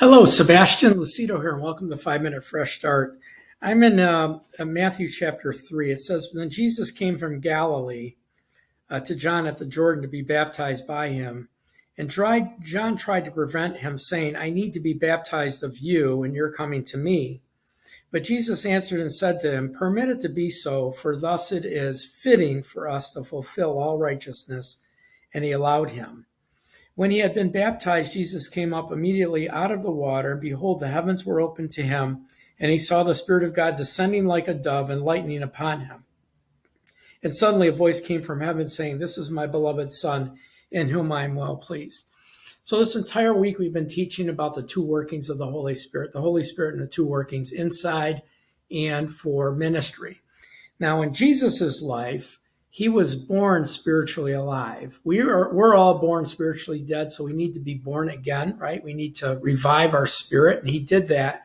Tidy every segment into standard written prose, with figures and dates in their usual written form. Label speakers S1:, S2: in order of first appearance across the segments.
S1: Hello, Sebastian Lucido here, and welcome to 5 Minute Fresh Start. I'm in Matthew chapter 3. It says, Then Jesus came from Galilee to John at the Jordan to be baptized by him. And John tried to prevent him, saying, I need to be baptized of you, and you're coming to me. But Jesus answered and said to him, Permit it to be so, for thus it is fitting for us to fulfill all righteousness. And he allowed him. When he had been baptized, Jesus came up immediately out of the water, and behold, the heavens were opened to him, and he saw the Spirit of God descending like a dove and lightning upon him. And suddenly a voice came from heaven saying, This is my beloved Son, in whom I am well pleased. So this entire week we've been teaching about the two workings of the Holy Spirit and the two workings inside and for ministry. Now in Jesus' life, he was born spiritually alive. We're all born spiritually dead, so we need to be born again, right? We need to revive our spirit, and he did that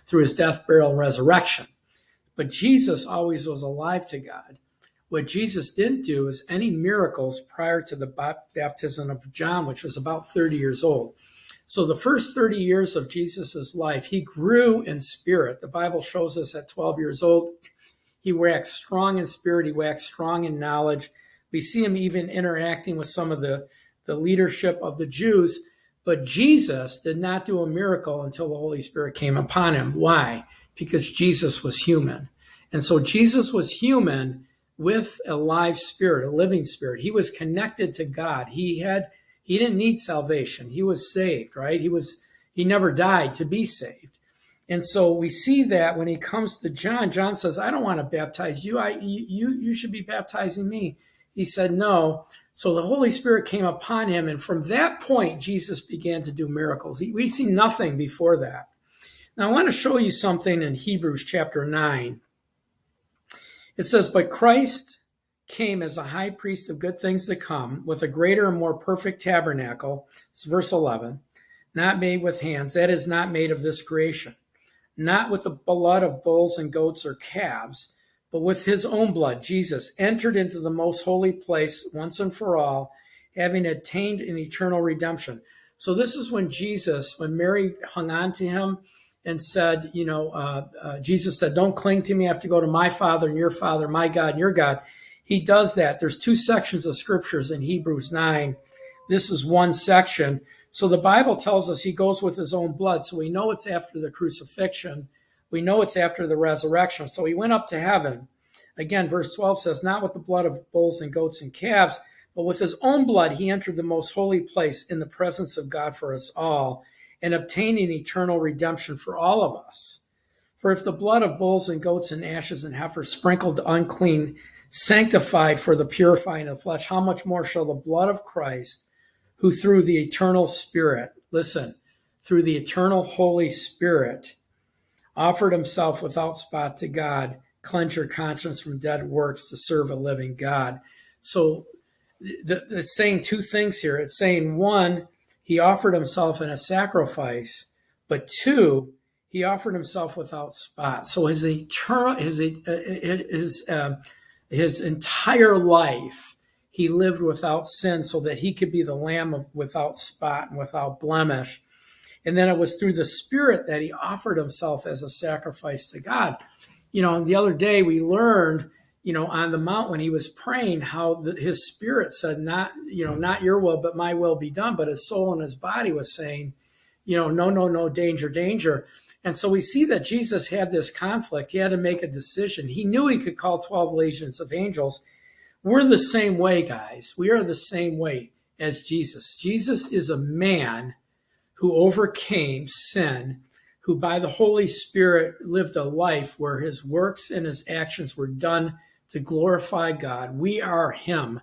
S1: through his death, burial, and resurrection. But Jesus always was alive to God. What Jesus didn't do is any miracles prior to the baptism of John, which was about 30 years old. So the first 30 years of Jesus' life, he grew in spirit. The Bible shows us at 12 years old, he waxed strong in spirit. He waxed strong in knowledge. We see him even interacting with some of the leadership of the Jews. But Jesus did not do a miracle until the Holy Spirit came upon him. Why? Because Jesus was human. And so Jesus was human with a live spirit, a living spirit. He was connected to God. He didn't need salvation. He was saved, right? He never died to be saved. And so we see that when he comes to John, John says, I don't want to baptize you. You should be baptizing me. He said, no. So the Holy Spirit came upon him. And from that point, Jesus began to do miracles. We see nothing before that. Now, I want to show you something in Hebrews chapter 9. It says, But Christ came as a high priest of good things to come, with a greater and more perfect tabernacle. It's verse 11. Not made with hands. That is not made of this creation. Not with the blood of bulls and goats or calves, but with his own blood. Jesus entered into the most holy place once and for all, having attained an eternal redemption. So this is when Mary hung on to him and said, Jesus said, don't cling to me. I have to go to my Father and your Father, my God and your God. He does that. There's two sections of scriptures in Hebrews 9. This is one section. So the Bible tells us he goes with his own blood. So we know it's after the crucifixion. We know it's after the resurrection. So he went up to heaven. Again, verse 12 says, not with the blood of bulls and goats and calves, but with his own blood he entered the most holy place in the presence of God for us all, and obtaining eternal redemption for all of us. For if the blood of bulls and goats and ashes and heifers sprinkled unclean, sanctified for the purifying of the flesh, how much more shall the blood of Christ, who through the eternal Spirit, through the eternal Holy Spirit, offered himself without spot to God, cleanse your conscience from dead works to serve a living God. So it's saying two things here. It's saying, one, he offered himself in a sacrifice, but two, he offered himself without spot. So his entire life, he lived without sin so that he could be the Lamb without spot and without blemish. And then it was through the Spirit that he offered himself as a sacrifice to God. The other day we learned, on the mount when he was praying, how his spirit said, not your will, but my will be done. But his soul and his body was saying, no, danger, danger. And so we see that Jesus had this conflict. He had to make a decision. He knew he could call 12 legions of angels. We're the same way, guys. We are the same way as Jesus. Jesus is a man who overcame sin, who by the Holy Spirit lived a life where his works and his actions were done to glorify God. We are him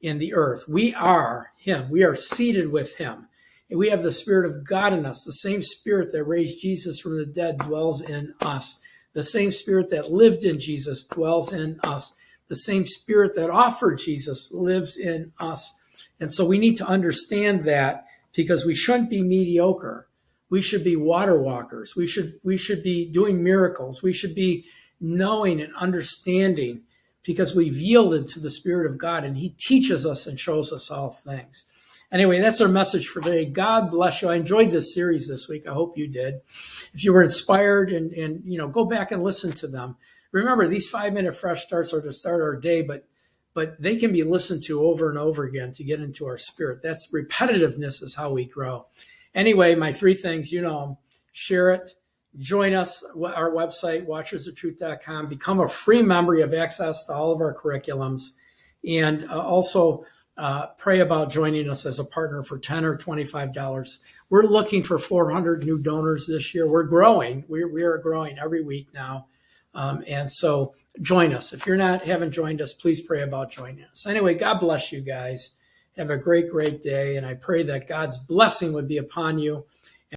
S1: in the earth. We are him. We are seated with him. And we have the Spirit of God in us. The same Spirit that raised Jesus from the dead dwells in us. The same Spirit that lived in Jesus dwells in us. The same Spirit that offered Jesus lives in us. And so we need to understand that, because we shouldn't be mediocre. We should be water walkers. We should be doing miracles. We should be knowing and understanding, because we've yielded to the Spirit of God, and he teaches us and shows us all things. Anyway, that's our message for today. God bless you. I enjoyed this series this week. I hope you did. If you were inspired and go back and listen to them. Remember, these 5-minute fresh starts are to start our day, but they can be listened to over and over again to get into our spirit. That's repetitiveness is how we grow. Anyway, my 3 things, share it, join us, our website, watchersoftruth.com, become a free member. You have access to all of our curriculums, and also pray about joining us as a partner for $10 or $25. We're looking for 400 new donors this year. We're growing. We are growing every week now. And so join us. If haven't joined us, please pray about joining us. Anyway, God bless you guys. Have a great, great day. And I pray that God's blessing would be upon you